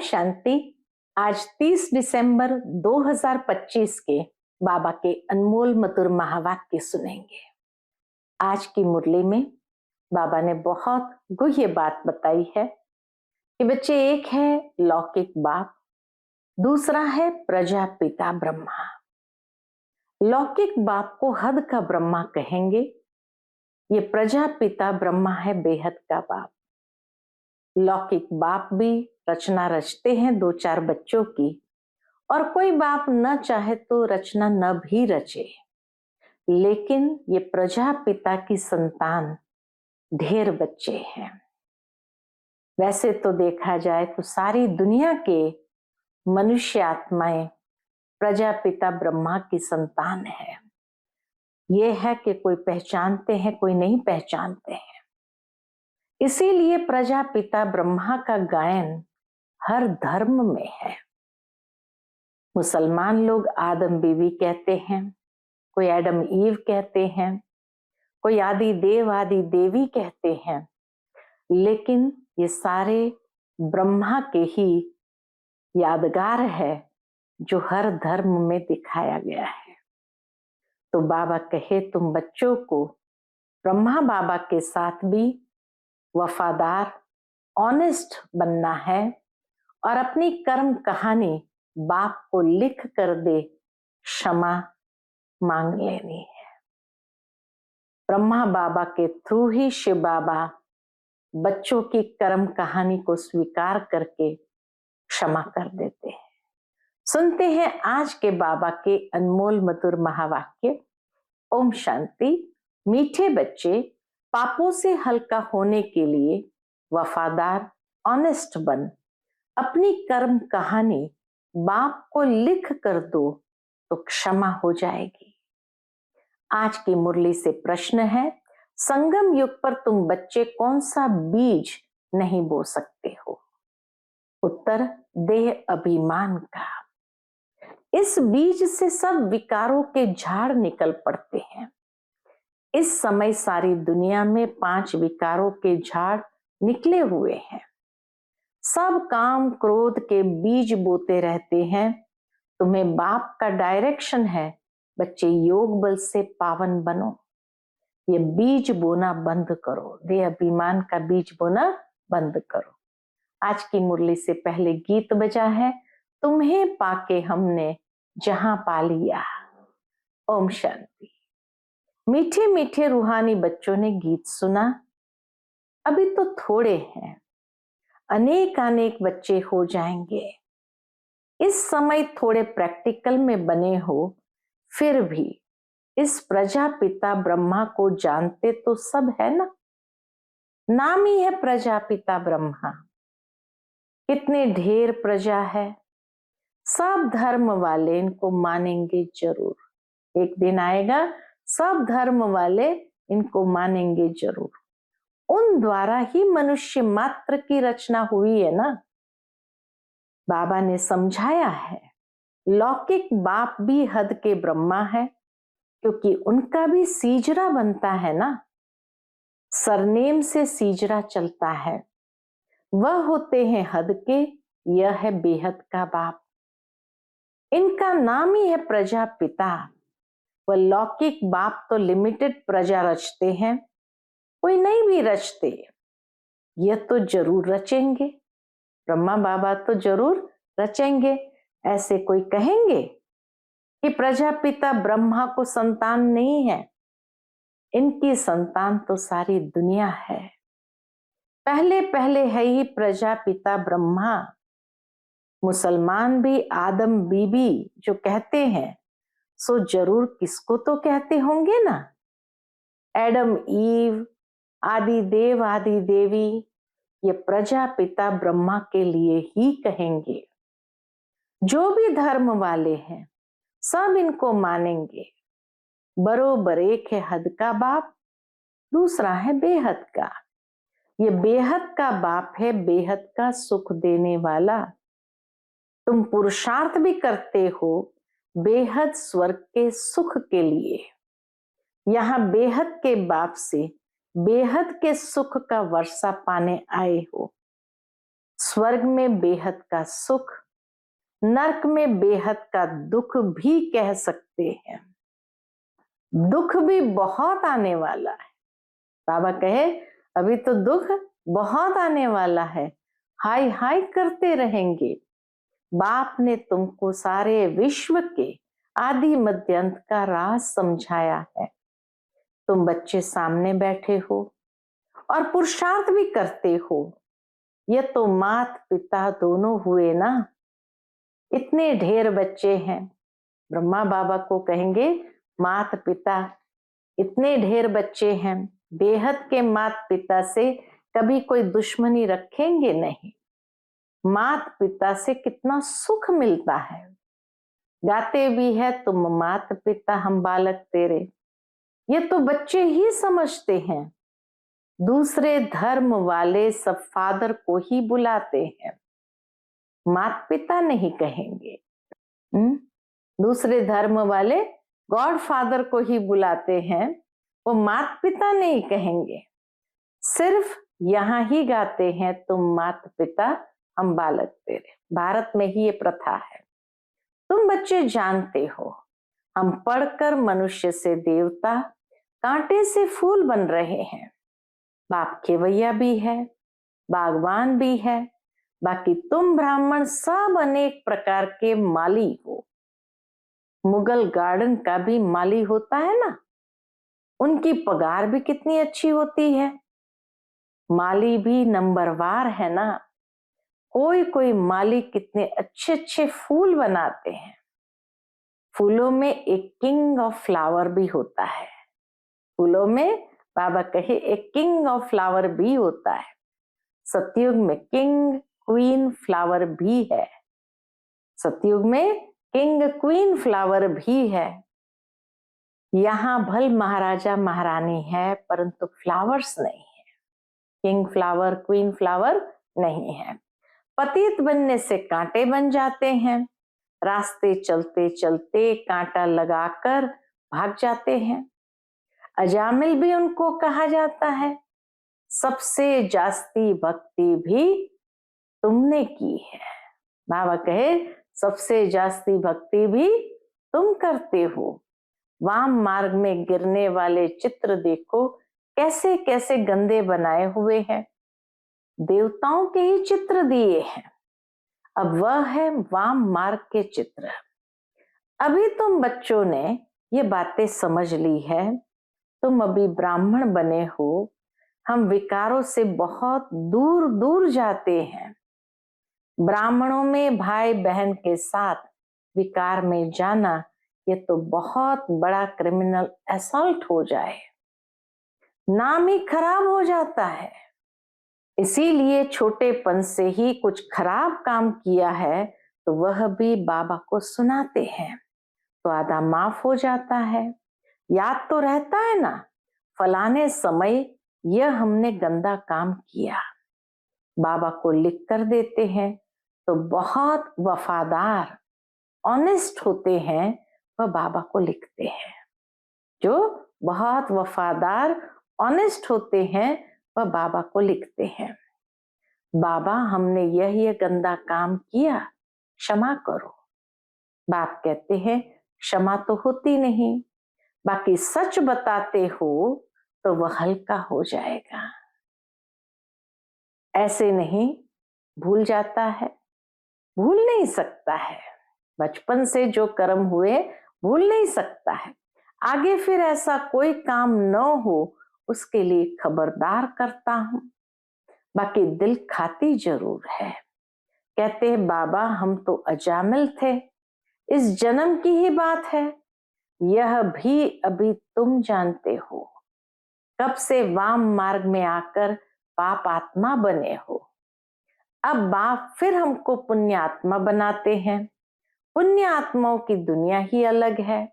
शांति। आज 30 दिसंबर 2025 के बाबा के अनमोल मधुर महावाक्य सुनेंगे। आज की मुरली में बाबा ने बहुत गुह्य बात बताई है कि बच्चे, एक है लौकिक बाप, दूसरा है प्रजापिता ब्रह्मा। लौकिक बाप को हद का ब्रह्मा कहेंगे, ये प्रजापिता ब्रह्मा है बेहद का बाप। लौकिक बाप भी रचना रचते हैं दो चार बच्चों की, और कोई बाप न चाहे तो रचना न भी रचे, लेकिन ये प्रजापिता की संतान ढेर बच्चे हैं। वैसे तो देखा जाए तो सारी दुनिया के मनुष्य आत्माएं प्रजापिता ब्रह्मा की संतान है। ये है कि कोई पहचानते हैं, कोई नहीं पहचानते हैं। इसीलिए प्रजापिता ब्रह्मा का गायन हर धर्म में है। मुसलमान लोग आदम बीवी कहते हैं, कोई एडम ईव कहते हैं, कोई आदि देव आदि देवी कहते हैं, लेकिन ये सारे ब्रह्मा के ही यादगार है जो हर धर्म में दिखाया गया है। तो बाबा कहे, तुम बच्चों को ब्रह्मा बाबा के साथ भी वफादार, ऑनेस्ट बनना है और अपनी कर्म कहानी बाप को लिख कर दे क्षमा मांग लेनी है। ब्रह्मा बाबा के थ्रू ही शिव बाबा बच्चों की कर्म कहानी को स्वीकार करके क्षमा कर देते हैं। सुनते हैं आज के बाबा के अनमोल मधुर महावाक्य। ओम शांति। मीठे बच्चे, पापों से हल्का होने के लिए वफादार, ऑनेस्ट बन अपनी कर्म कहानी बाप को लिख कर दो तो क्षमा हो जाएगी। आज की मुरली से प्रश्न है, संगम युग पर तुम बच्चे कौन सा बीज नहीं बो सकते हो? उत्तर, देह अभिमान का। इस बीज से सब विकारों के झाड़ निकल पड़ते हैं। इस समय सारी दुनिया में 5 विकारों के झाड़ निकले हुए हैं। सब काम क्रोध के बीज बोते रहते हैं। तुम्हें बाप का डायरेक्शन है, बच्चे योग बल से पावन बनो। ये बीज बोना बंद करो, देह अभिमान का बीज बोना बंद करो। आज की मुरली से पहले गीत बजा है, तुम्हें पाके हमने जहां पा लिया। ओम शांति। मीठे मीठे रूहानी बच्चों ने गीत सुना। अभी तो थोड़े हैं, अनेक अनेक बच्चे हो जाएंगे। इस समय थोड़े प्रैक्टिकल में बने हो, फिर भी इस प्रजापिता ब्रह्मा को जानते तो सब है ना। नाम ही है प्रजापिता ब्रह्मा। कितने ढेर प्रजा है, सब धर्म वाले इनको मानेंगे जरूर। एक दिन आएगा सब धर्म वाले इनको मानेंगे जरूर। उन द्वारा ही मनुष्य मात्र की रचना हुई है ना। बाबा ने समझाया है, लौकिक बाप भी हद के ब्रह्मा है, क्योंकि उनका भी सीजरा बनता है ना। सरनेम से सीजरा चलता है, वह होते हैं हद के, यह है बेहद का बाप। इनका नाम ही है प्रजापिता। वह लौकिक बाप तो लिमिटेड प्रजा रचते हैं, कोई नहीं भी रचते। यह तो जरूर रचेंगे, ब्रह्मा बाबा तो जरूर रचेंगे। ऐसे कोई कहेंगे कि प्रजापिता ब्रह्मा को संतान नहीं है? इनकी संतान तो सारी दुनिया है। पहले पहले है ही प्रजापिता ब्रह्मा। मुसलमान भी आदम बीबी जो कहते हैं, सो जरूर किसको तो कहते होंगे ना। एडम ईव आदि देव आदि देवी, ये प्रजापिता ब्रह्मा के लिए ही कहेंगे। जो भी धर्म वाले हैं सब इनको मानेंगे। बरोबर एक है हद का बाप, दूसरा है बेहद का। ये बेहद का बाप है, बेहद का सुख देने वाला। तुम पुरुषार्थ भी करते हो बेहद स्वर्ग के सुख के लिए। यहाँ बेहद के बाप से बेहद के सुख का वर्षा पाने आए हो। स्वर्ग में बेहद का सुख, नरक में बेहद का दुख भी कह सकते हैं। दुख भी बहुत आने वाला है। बाबा कहे अभी तो दुख बहुत आने वाला है, हाय हाय करते रहेंगे। बाप ने तुमको सारे विश्व के आदि मध्य अंत का राज समझाया है। तुम बच्चे सामने बैठे हो और पुरुषार्थ भी करते हो। ये तो माता पिता दोनों हुए ना। इतने ढेर बच्चे हैं। ब्रह्मा बाबा को कहेंगे माता पिता, इतने ढेर बच्चे हैं, बेहद के माता पिता से कभी कोई दुश्मनी रखेंगे नहीं। माता पिता से कितना सुख मिलता है। गाते भी है तुम माता पिता हम बालक तेरे। ये तो बच्चे ही समझते हैं। दूसरे धर्म वाले सब फादर को ही बुलाते हैं, माता पिता नहीं कहेंगे। दूसरे धर्म वाले गॉड फादर को ही बुलाते हैं, वो माता पिता नहीं कहेंगे। सिर्फ यहाँ ही गाते हैं तुम माता पिता हम बालक तेरे। भारत में ही ये प्रथा है। तुम बच्चे जानते हो, हम पढ़कर मनुष्य से देवता, कांटे से फूल बन रहे हैं। बाप खेवैया भी है, बागवान भी है, बाकी तुम ब्राह्मण सब अनेक प्रकार के माली हो। मुगल गार्डन का भी माली होता है ना, उनकी पगार भी कितनी अच्छी होती है। माली भी नंबरवार है ना। कोई कोई माली कितने अच्छे अच्छे फूल बनाते हैं। फूलों में एक किंग ऑफ फ्लावर भी होता है। फूलों में बाबा कहे एक किंग ऑफ फ्लावर भी होता है। सतयुग में किंग क्वीन फ्लावर भी है। सतयुग में किंग क्वीन फ्लावर भी है। यहाँ भल महाराजा महारानी है, परंतु फ्लावर्स नहीं है। किंग फ्लावर क्वीन फ्लावर नहीं है। पतित बनने से कांटे बन जाते हैं। रास्ते चलते चलते कांटा लगाकर भाग जाते हैं। अजामिल भी उनको कहा जाता है। सबसे जास्ती भक्ति भी तुमने की है। बाबा कहे सबसे जास्ती भक्ति भी तुम करते हो। वाम मार्ग में गिरने वाले चित्र देखो कैसे कैसे गंदे बनाए हुए हैं। देवताओं के ही चित्र दिए हैं। अब वह है वाम मार्ग के चित्र। अभी तुम बच्चों ने ये बातें समझ ली है। तुम अभी ब्राह्मण बने हो। हम विकारों से बहुत दूर दूर जाते हैं। ब्राह्मणों में भाई बहन के साथ विकार में जाना, ये तो बहुत बड़ा क्रिमिनल असॉल्ट हो जाए, नाम ही खराब हो जाता है। इसीलिए छोटेपन से ही कुछ खराब काम किया है तो वह भी बाबा को सुनाते हैं, तो आधा माफ हो जाता है। याद तो रहता है ना, फलाने समय यह हमने गंदा काम किया। बाबा को लिख कर देते हैं तो बहुत वफादार ऑनेस्ट होते हैं, वह बाबा को लिखते हैं। जो बहुत वफादार ऑनेस्ट होते हैं वह बाबा को लिखते हैं, बाबा हमने यह गंदा काम किया, क्षमा करो। बाप कहते हैं क्षमा तो होती नहीं, बाकी सच बताते हो तो वह हल्का हो जाएगा। ऐसे नहीं भूल जाता है, भूल नहीं सकता है। बचपन से जो कर्म हुए भूल नहीं सकता है। आगे फिर ऐसा कोई काम न हो उसके लिए खबरदार करता हूं, बाकी दिल खाती जरूर है। कहते हैं बाबा हम तो अजामिल थे, इस जन्म की ही बात है, यह भी अभी तुम जानते हो। कब से वाम मार्ग में आकर पाप आत्मा बने हो। अब बाप फिर हमको पुण्य आत्मा बनाते हैं। पुण्य आत्माओं की दुनिया ही अलग है।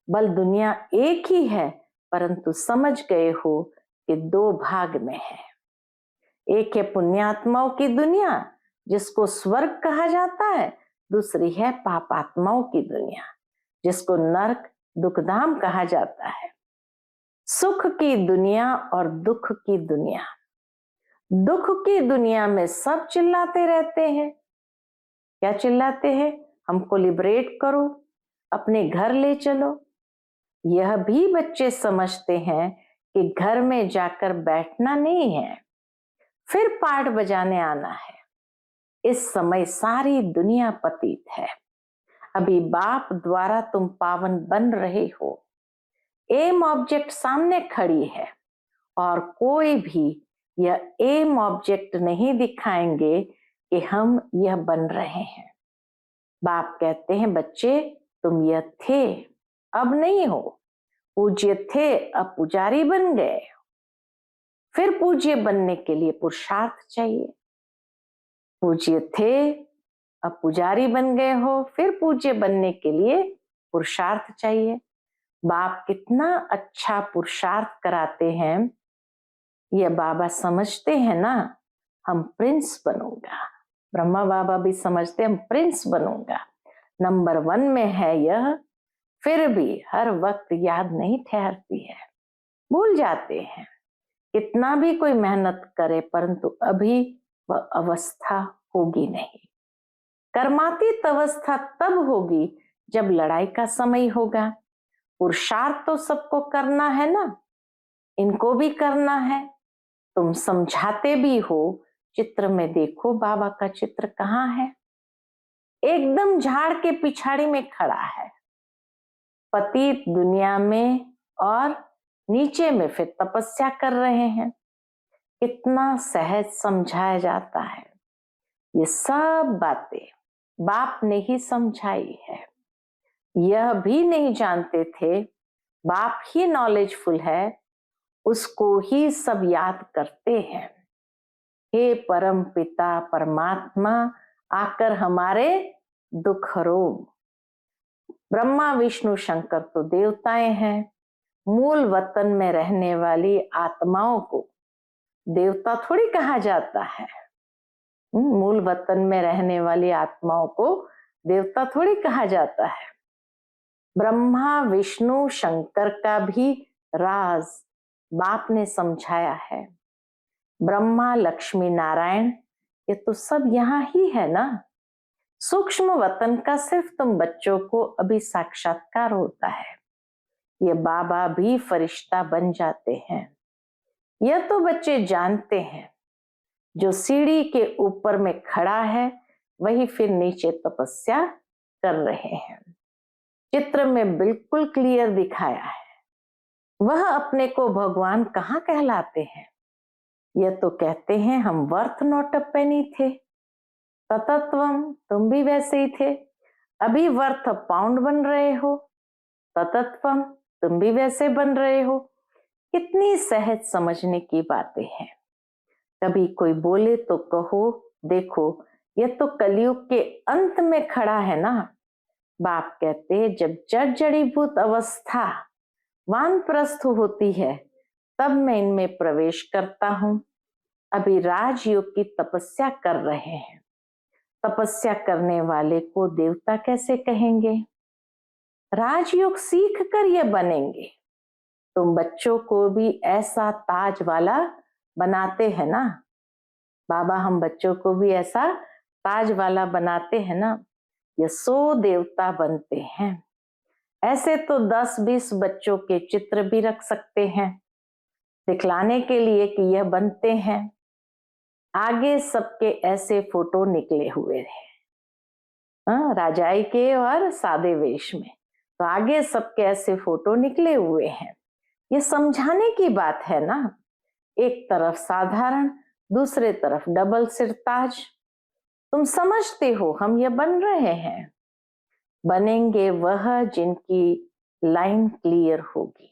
बल दुनिया एक ही है, परंतु समझ गए हो कि दो भाग में है। एक है पुण्यात्माओं की दुनिया जिसको स्वर्ग कहा जाता है, दूसरी है पापात्माओं की दुनिया जिसको नरक दुखधाम कहा जाता है। सुख की दुनिया और दुख की दुनिया दुख की दुनिया में सब चिल्लाते रहते हैं। क्या चिल्लाते हैं? हमको लिबरेट करो, अपने घर ले चलो। यह भी बच्चे समझते हैं कि घर में जाकर बैठना नहीं है, फिर पाठ बजाने आना है। इस समय सारी दुनिया पतित है। अभी बाप द्वारा तुम पावन बन रहे हो। एम ऑब्जेक्ट सामने खड़ी है और कोई भी यह एम ऑब्जेक्ट नहीं दिखाएंगे कि हम यह बन रहे हैं। बाप कहते हैं बच्चे तुम यह थे, अब नहीं हो। पूज्य थे, अब पुजारी बन गए। फिर पूज्य बनने के लिए पुरुषार्थ चाहिए। पूज्य थे, अब पुजारी बन गए हो, फिर पूज्य बनने के लिए पुरुषार्थ चाहिए। बाप कितना अच्छा पुरुषार्थ कराते हैं। यह बाबा समझते हैं ना, हम प्रिंस बनूंगा। ब्रह्मा बाबा भी समझते हम प्रिंस बनूंगा, नंबर 1 में है यह। फिर भी हर वक्त याद नहीं ठहरती है, भूल जाते हैं। कितना भी कोई मेहनत करे परंतु अभी वह अवस्था होगी नहीं। कर्मातीत अवस्था तब होगी जब लड़ाई का समय होगा। पुरुषार्थ तो सबको करना है ना, इनको भी करना है। तुम समझाते भी हो। चित्र में देखो बाबा का चित्र कहाँ है? एकदम झाड़ के पिछाड़ी में खड़ा है। पतित दुनिया में और नीचे में फिर तपस्या कर रहे हैं। कितना सहज समझाया जाता है। ये सब बातें बाप ने ही समझाई है। यह भी नहीं जानते थे बाप ही नॉलेजफुल है, उसको ही सब याद करते हैं। हे परम पिता परमात्मा, आकर हमारे दुख हरो। ब्रह्मा विष्णु शंकर तो देवताएं हैं। मूल वतन में रहने वाली आत्माओं को देवता थोड़ी कहा जाता है। मूल वतन में रहने वाली आत्माओं को देवता थोड़ी कहा जाता है। ब्रह्मा विष्णु शंकर का भी राज बाप ने समझाया है। ब्रह्मा लक्ष्मी नारायण ये तो सब यहाँ ही है ना। सूक्ष्म वतन का सिर्फ तुम बच्चों को अभी साक्षात्कार होता है। ये बाबा भी फरिश्ता बन जाते हैं। यह तो बच्चे जानते हैं। जो सीढ़ी के ऊपर में खड़ा है वही फिर नीचे तपस्या कर रहे हैं। चित्र में बिल्कुल क्लियर दिखाया है। वह अपने को भगवान कहाँ कहलाते हैं? यह तो कहते हैं हम वर्थ नॉट अ पेनी थे। ततत्वम तुम भी वैसे ही थे, अभी वर्थ पाउंड बन रहे हो। ततत्वम तुम भी वैसे बन रहे हो। कितनी सहज समझने की बातें हैं। कभी कोई बोले तो कहो देखो यह तो कलयुग के अंत में खड़ा है ना। बाप कहते जब जड़ जड़ीभूत अवस्था वानप्रस्थ होती है तब मैं इनमें प्रवेश करता हूं। अभी राजयोग की तपस्या कर रहे हैं। तपस्या करने वाले को देवता कैसे कहेंगे? राजयोग सीख कर ये बनेंगे। तुम बच्चों को भी ऐसा ताज वाला बनाते हैं ना। बाबा हम बच्चों को भी ऐसा ताज वाला बनाते हैं ना। ये 100 देवता बनते हैं। ऐसे तो 10-20 बच्चों के चित्र भी रख सकते हैं दिखलाने के लिए कि यह बनते हैं। आगे सबके ऐसे फोटो निकले हुए हैं, राजाई के और सादे वेश में। तो आगे सबके ऐसे फोटो निकले हुए हैं। ये समझाने की बात है ना। एक तरफ साधारण, दूसरे तरफ डबल सिरताज। तुम समझते हो हम ये बन रहे हैं। बनेंगे वह जिनकी लाइन क्लियर होगी,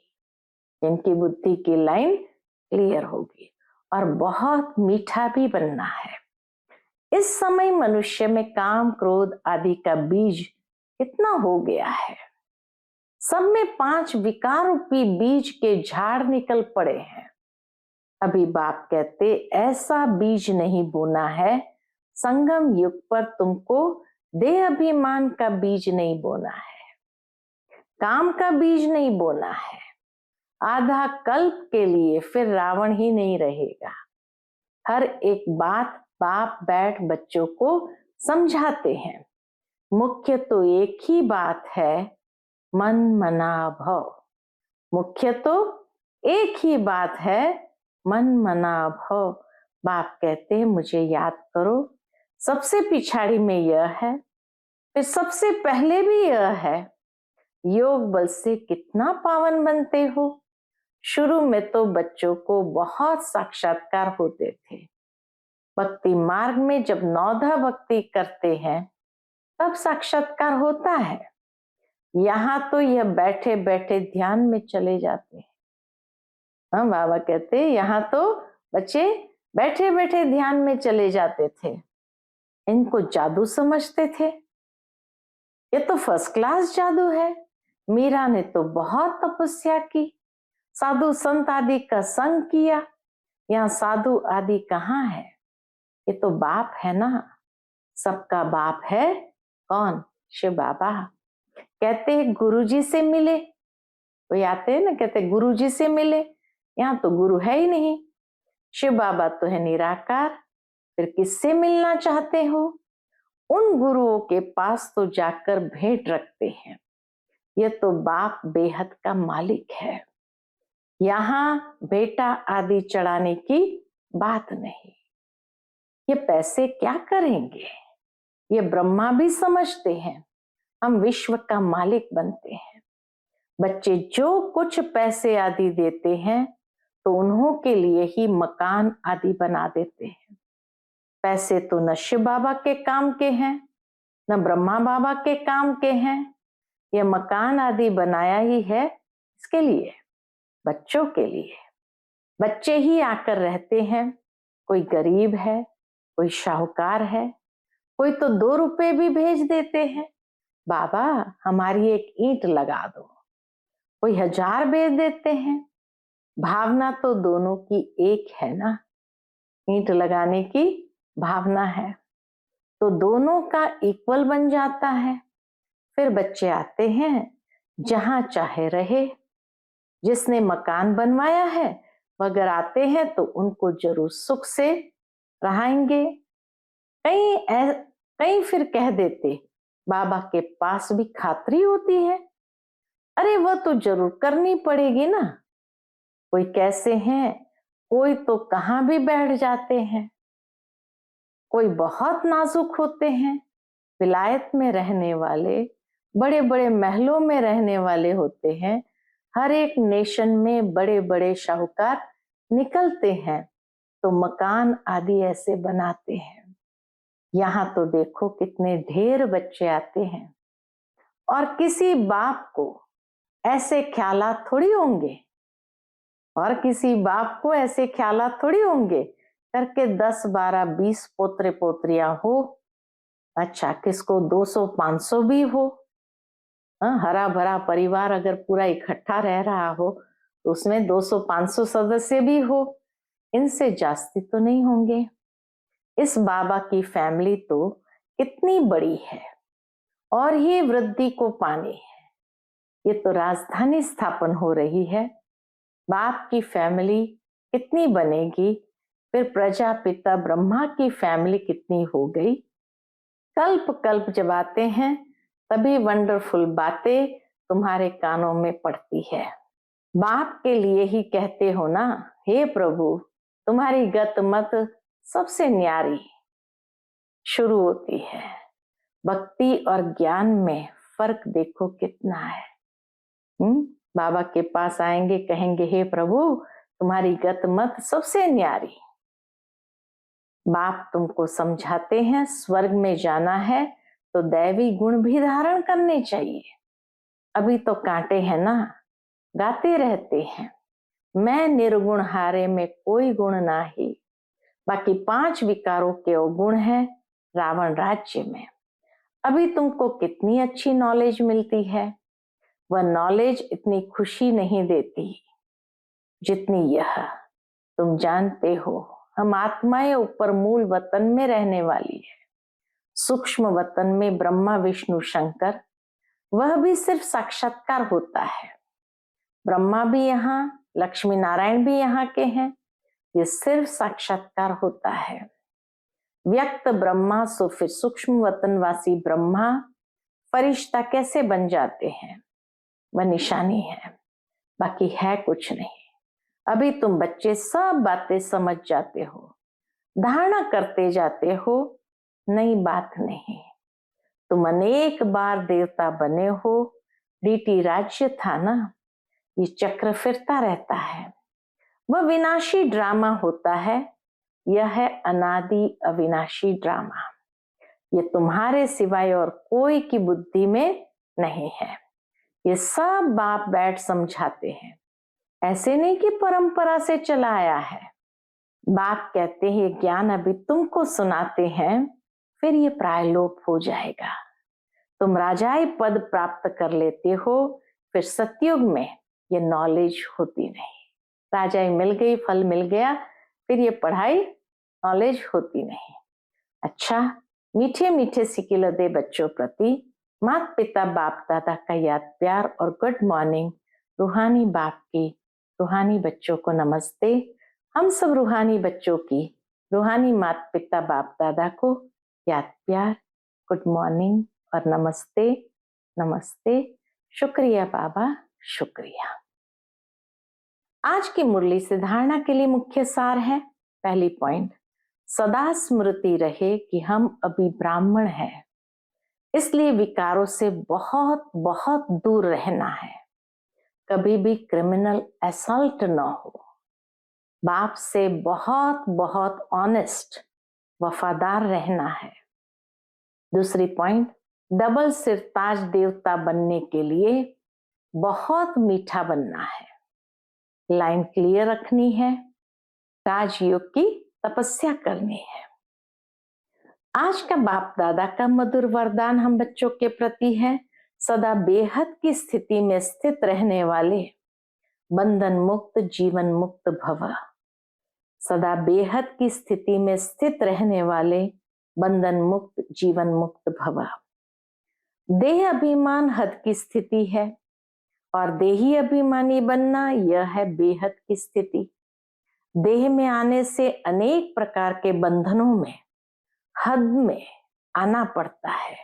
जिनकी बुद्धि की लाइन क्लियर होगी। और बहुत मीठा भी बनना है। इस समय मनुष्य में काम क्रोध आदि का बीज कितना हो गया है। सब में 5 विकार रूपी बीज के झाड़ निकल पड़े हैं। अभी बाप कहते ऐसा बीज नहीं बोना है। संगम युग पर तुमको देह अभिमान का बीज नहीं बोना है, काम का बीज नहीं बोना है। आधा कल्प के लिए फिर रावण ही नहीं रहेगा। हर एक बात बाप बैठ बच्चों को समझाते हैं। मुख्य तो एक ही बात है, मन मना भव। मुख्य तो एक ही बात है, मन मना भव। बाप कहते हैं मुझे याद करो, सबसे पिछाड़ी में यह है, फिर सबसे पहले भी यह है। योग बल से कितना पावन बनते हो। शुरू में तो बच्चों को बहुत साक्षात्कार होते थे। भक्ति मार्ग में जब नौधा भक्ति करते हैं तब साक्षात्कार होता है। यहाँ तो यह बैठे बैठे ध्यान में चले जाते हैं। हाँ, बाबा कहते हैं यहाँ तो बच्चे बैठे बैठे ध्यान में चले जाते थे। इनको जादू समझते थे। ये तो फर्स्ट क्लास जादू है। मीरा ने तो बहुत तपस्या की, साधु संत आदि का संग किया। यहाँ साधु आदि कहाँ है? ये तो बाप है ना, सबका बाप है। कौन? शिव बाबा। कहते हैं गुरुजी से मिले, कोई आते हैं ना कहते गुरुजी से मिले। यहाँ तो गुरु है ही नहीं। शिव बाबा तो है निराकार, फिर किससे मिलना चाहते हो? उन गुरुओं के पास तो जाकर भेंट रखते हैं। ये तो बाप बेहद का मालिक है। यहाँ बेटा आदि चढ़ाने की बात नहीं। ये पैसे क्या करेंगे? ये ब्रह्मा भी समझते हैं हम विश्व का मालिक बनते हैं। बच्चे जो कुछ पैसे आदि देते हैं तो उन्हों के लिए ही मकान आदि बना देते हैं। पैसे तो न शिव बाबा के काम के हैं, न ब्रह्मा बाबा के काम के हैं। ये मकान आदि बनाया ही है इसके लिए, बच्चों के लिए। बच्चे ही आकर रहते हैं। कोई गरीब है, कोई शाहूकार है, कोई तो 2 रुपए भी भेज देते हैं, बाबा हमारी एक ईंट लगा दो। कोई 1000 भेज देते हैं। भावना तो दोनों की एक है ना, ईंट लगाने की भावना है तो दोनों का इक्वल बन जाता है। फिर बच्चे आते हैं, जहां चाहे रहे। जिसने मकान बनवाया है अगर आते हैं तो उनको जरूर सुख से रहाएंगे। कहीं फिर कह देते बाबा के पास भी खातरी होती है। अरे वह तो जरूर करनी पड़ेगी ना। कोई कैसे हैं, कोई तो कहां भी बैठ जाते हैं, कोई बहुत नाजुक होते हैं। विलायत में रहने वाले, बड़े बड़े महलों में रहने वाले होते हैं। हर एक नेशन में बड़े बड़े शाहूकार निकलते हैं तो मकान आदि ऐसे बनाते हैं। यहाँ तो देखो कितने ढेर बच्चे आते हैं और किसी बाप को ऐसे ख्यालात थोड़ी होंगे, और किसी बाप को ऐसे ख्यालात थोड़ी होंगे करके 10, 12, 20 पोतरे पोतरियां हो। अच्छा किसको 200, 500 भी हो। हरा भरा परिवार अगर पूरा इकट्ठा रह रहा हो तो उसमें 200, 500 सदस्य भी हो। इनसे जास्ती तो नहीं होंगे। इस बाबा की फैमिली तो कितनी बड़ी है और ये वृद्धि को पानी है। ये तो राजधानी स्थापन हो रही है। बाप की फैमिली कितनी बनेगी, फिर प्रजापिता ब्रह्मा की फैमिली कितनी हो गई। कल्प कल्प जब आते हैं तभी वंडरफुल बातें तुम्हारे कानों में पड़ती है। बाप के लिए ही कहते हो ना, हे प्रभु तुम्हारी गत मत सबसे न्यारी। शुरू होती है भक्ति और ज्ञान में फर्क देखो कितना है। बाबा के पास आएंगे, कहेंगे हे प्रभु तुम्हारी गत मत सबसे न्यारी। बाप तुमको समझाते हैं स्वर्ग में जाना है तो दैवी गुण भी धारण करने चाहिए। अभी तो कांटे हैं ना, गाते रहते हैं मैं निर्गुण हारे में कोई गुण नाही। बाकी 5 विकारों के अवगुण है रावण राज्य में। अभी तुमको कितनी अच्छी नॉलेज मिलती है, वह नॉलेज इतनी खुशी नहीं देती जितनी यह। तुम जानते हो हम आत्माएं ऊपर मूल वतन में रहने वाली है। सूक्ष्म वतन में ब्रह्मा विष्णु शंकर, वह भी सिर्फ साक्षात्कार होता है। ब्रह्मा भी यहाँ, लक्ष्मी नारायण भी यहाँ के हैं, ये सिर्फ साक्षात्कार होता है। व्यक्त ब्रह्मा सो फिर सूक्ष्म वतनवासी ब्रह्मा फरिश्ता कैसे बन जाते हैं, वह निशानी है, बाकी है कुछ नहीं। अभी तुम बच्चे सब बातें समझ जाते हो, धारणा करते जाते हो, नई बात नहीं। तुम अनेक बार देवता बने हो, डीटी राज्य था ना, ये चक्र फिरता रहता है। वह विनाशी ड्रामा होता है, यह है अनादि अविनाशी ड्रामा। ये तुम्हारे सिवाय और कोई की बुद्धि में नहीं है। ये सब बाप बैठ समझाते हैं, ऐसे नहीं कि परंपरा से चला आया है। बाप कहते हैं ये ज्ञान अभी तुमको सुनाते हैं, फिर ये प्रायलोप हो जाएगा। तुम राजाई पद प्राप्त कर लेते हो, फिर सतयुग में ये नॉलेज होती नहीं। राजाई मिल गई, फल मिल गया, फिर ये पढ़ाई नॉलेज होती नहीं। अच्छा, मीठे मीठे सिकिलदे बच्चों प्रति माता पिता बाप दादा का याद प्यार और गुड मॉर्निंग। रूहानी बाप की रूहानी बच्चों को नमस्ते। हम सब रूहानी बच्चों की रूहानी माता पिता बाप दादा को याद प्यार, गुड मॉर्निंग और नमस्ते नमस्ते। शुक्रिया बाबा, शुक्रिया। आज की मुरली से धारणा के लिए मुख्य सार है। पहली पॉइंट, सदा स्मृति रहे कि हम अभी ब्राह्मण हैं, इसलिए विकारों से बहुत बहुत दूर रहना है। कभी भी क्रिमिनल असल्ट न हो। बाप से बहुत बहुत ऑनेस्ट वफादार रहना है। दूसरी पॉइंट, डबल सिरताज देवता बनने के लिए बहुत मीठा बनना है। लाइन क्लियर रखनी है, राजयोग की तपस्या करनी है। आज का बाप दादा का मधुर वरदान हम बच्चों के प्रति है, सदा बेहद की स्थिति में स्थित रहने वाले बंधन मुक्त जीवन मुक्त भव। सदा बेहद की स्थिति में स्थित रहने वाले बंधन मुक्त जीवन मुक्त भव। देह अभिमान हद की स्थिति है और देही अभिमानी बनना यह है बेहद की स्थिति। देह में आने से अनेक प्रकार के बंधनों में हद में आना पड़ता है,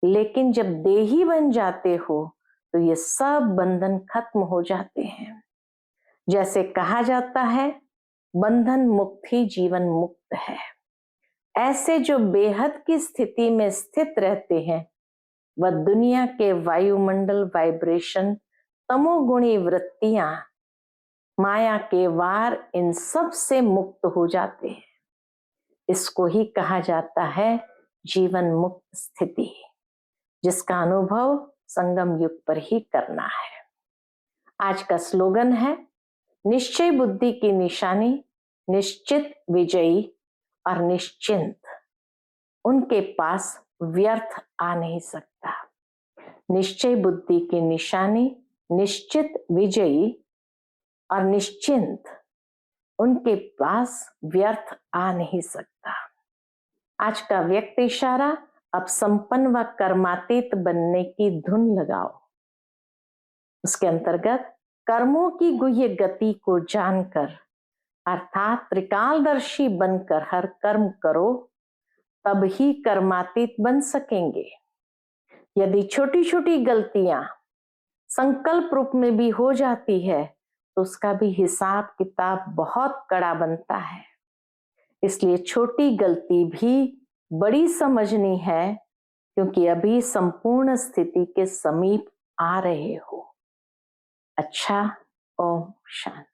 लेकिन जब देही बन जाते हो तो ये सब बंधन खत्म हो जाते हैं। जैसे कहा जाता है बंधन मुक्त ही जीवन मुक्त है। ऐसे जो बेहद की स्थिति में स्थित रहते हैं वह दुनिया के वायुमंडल वाइब्रेशन, तमोगुणी वृत्तियां, माया के वार, इन सब से मुक्त हो जाते हैं। इसको ही कहा जाता है जीवन मुक्त स्थिति, जिसका अनुभव संगम युग पर ही करना है। आज का स्लोगन है निश्चय बुद्धि की निशानी, निश्चित विजयी और निश्चिंत। उनके पास व्यर्थ आ नहीं सकता। निश्चय बुद्धि की निशानी, निश्चित विजयी और निश्चिंत, उनके पास व्यर्थ आ नहीं सकता। आज का व्यक्त इशारा, अब संपन्न व कर्मातीत बनने की धुन लगाओ। उसके अंतर्गत कर्मों की गुह्य गति को जानकर अर्थात त्रिकालदर्शी बनकर हर कर्म करो, तब ही कर्मातीत बन सकेंगे। यदि छोटी छोटी गलतियां संकल्प रूप में भी हो जाती है तो उसका भी हिसाब किताब बहुत कड़ा बनता है। इसलिए छोटी गलती भी बड़ी समझनी है, क्योंकि अभी संपूर्ण स्थिति के समीप आ रहे हो। अच्छा, ओम शांति।